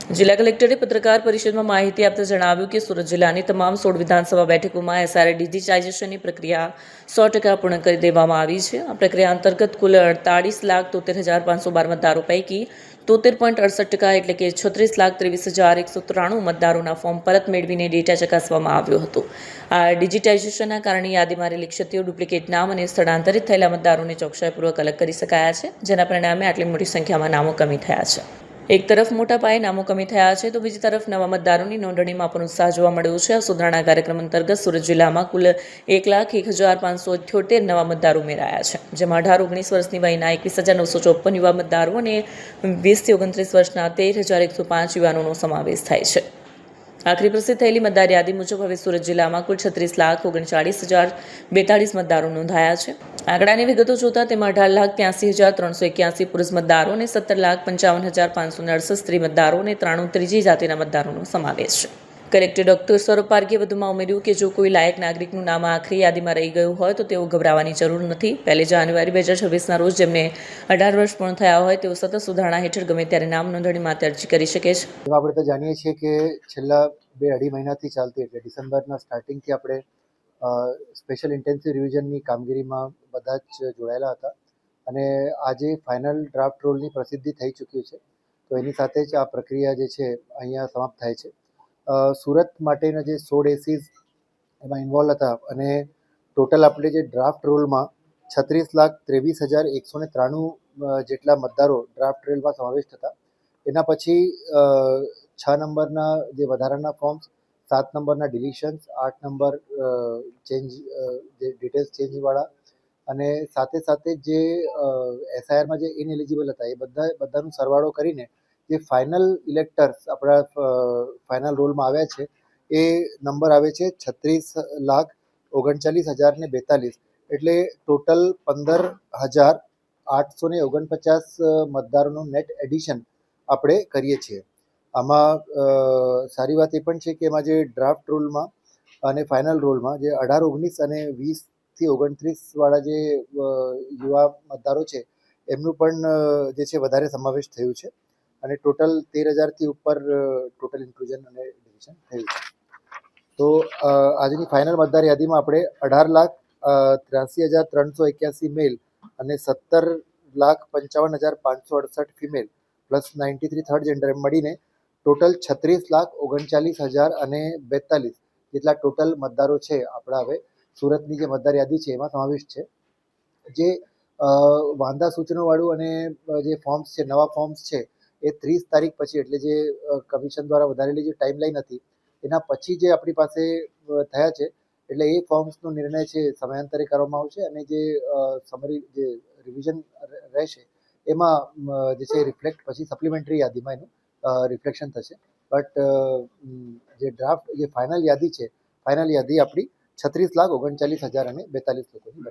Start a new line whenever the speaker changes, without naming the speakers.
જિલ્લા કલેક્ટરે પત્રકાર પરિષદમાં માહિતી આપતા જણાવ્યું કે સુરત જિલ્લાની તમામ 16 વિધાનસભા બેઠકોમાં એસઆરએ ડિજિટાઇઝેશનની પ્રક્રિયા 100% પૂર્ણ કરી દેવામાં આવી છે. આ પ્રક્રિયા અંતર્ગત કુલ 48,73,512 મતદારો પૈકી 73.68% એટલે કે 36,23,193 મતદારોના ફોર્મ પરત મેળવીને ડેટા ચકાસવામાં આવ્યો હતો. આ ડિજિટાઇઝેશનના કારણે યાદીમાં રહેલી ક્ષતિઓ, ડુપ્લિકેટ નામ અને સ્થળાંતરિત થયેલા મતદારોને ચોકસાઈપૂર્વક અલગ કરી શકાયા છે, જેના પરિણામે આટલી મોટી સંખ્યામાં નામો કમી થયા છે. એક તરફ મોટા પાયે નામો કમી થયા છે તો બીજી તરફ નવા મતદારોની નોંધણીમાં પણ ઉત્સાહ જોવા મળ્યો છે. આ સુધારણા કાર્યક્રમ અંતર્ગત સુરત જિલ્લામાં કુલ 1,01,578 નવા મતદારો ઉમેરાયા છે, જેમાં 18-19 વર્ષની વયના 21,954 યુવા મતદારો અને 20 થી 29 વર્ષના 13,105 યુવાનોનો સમાવેશ થાય છે. આખરી પ્રસિદ્ધ થયેલી મતદાર યાદી મુજબ હવે સુરત જિલ્લામાં કુલ 36,39,042 મતદારો નોંધાયા છે. આંકડાની વિગતો જોતા તેમાં 18,83,381 પુરુષ મતદારો અને 17,55,568 સ્ત્રી મતદારો અને 93 ત્રીજી જાતિના મતદારોનો સમાવેશ છે. કલેક્ટર ડોક્ટર સૌરભ પારઘીએ વધુમાં ઉમેર્યું કે જો કોઈ લાયક નાગરિકનું નામ આખરી યાદીમાં રહી ગયું હોય તો તેઓ ગભરાવાની જરૂર નથી. 1 જાન્યુઆરી 2026ના રોજ જેમને 18 વર્ષ પૂર્ણ થયા હોય તેઓ સતત સુધારણા હેઠળ ગમે ત્યારે નામ નોંધણી માટે અરજી કરી શકે છે.
આપણે તો જાણીએ છીએ કે છેલ્લા 2-2.5 મહિનાથી ચાલતી એટલે ડિસેમ્બરના સ્ટાર્ટિંગથી આપણે સ્પેશિયલ ઇન્ટેન્સિવ રિવિઝનની કામગીરીમાં બધા જ જોડાયેલા હતા અને આજે ફાઇનલ ડ્રાફ્ટ રોલની પ્રસિદ્ધિ થઈ ચૂક્યું છે. તો એની સાથે જ આ પ્રક્રિયા જે છે અહીંયા સમાપ્ત થાય છે. સુરત માટેના જે 16 એસીસ એમાં ઇન્વોલ્વ હતા અને ટોટલ આપણે જે ડ્રાફ્ટ રોલમાં 36,23,193 જેટલા મતદારો ડ્રાફ્ટ રોલમાં સમાવિષ્ટ હતા. એના પછી 6 નંબરના જે વધારાના ફોર્મ્સ, 7 નંબરના ડિલિશન્સ, 8 નંબર ચેન્જ જે ડિટેલ્સ ચેન્જવાળા અને સાથે સાથે જે એસઆઈઆરમાં જે ઇનએલિજિબલ હતા એ બધાનો સરવાળો કરીને જે ફાઇનલ ઇલેક્ટર્સ આપણા ફાઇનલ રોલમાં આવ્યા છે એ નંબર આવે છે 36,39,042 એટલે ટોટલ 15,849 મતદારોનું નેટ એડિશન આપણે કરીએ છીએ. આમાં સારી વાત એ પણ છે કે એમાં જે ડ્રાફ્ટ રોલમાં અને ફાઇનલ રોલમાં જે 18, 19 અને 20 થી 29 વાળા જે યુવા મતદારો છે એમનું પણ જે છે વધારે સમાવેશ થયું છે અને ટોટલ 13,000થી ઉપર ટોટલ ઇન્ક્લુઝન અને ડિવિઝન થયું છે. તો આજની ફાઇનલ મતદાર યાદીમાં આપણે 18,83,381 મેલ અને 17,55,568 ફિમેલ પ્લસ 93 થર્ડ જેન્ડર એમ મળીને ટોટલ 36,39,042 જેટલા ટોટલ મતદારો છે આપણા હવે સુરતની જે મતદાર યાદી છે એમાં સમાવિષ્ટ છે. જે વાંધા સૂચનોવાળું અને જે ફોર્મ્સ છે, નવા ફોર્મ્સ છે એ 30 તારીખ પછી એટલે જે કમિશન દ્વારા વધારેલી જે ટાઈમલાઈન હતી એના પછી જે આપણી પાસે થયા છે એટલે એ ફોર્મ્સનો નિર્ણય છે સમયાંતરે કરવામાં આવશે અને જે સમરી જે રિવિઝન રહેશે એમાં જે છે રિફ્લેક્ટ પછી સપ્લિમેન્ટરી યાદીમાં એનું રિફ્લેક્શન થશે. બટ જે ડ્રાફ્ટ જે ફાઇનલ યાદી છે, ફાઇનલ યાદી આપણી 36,39,042 લોકોની બની.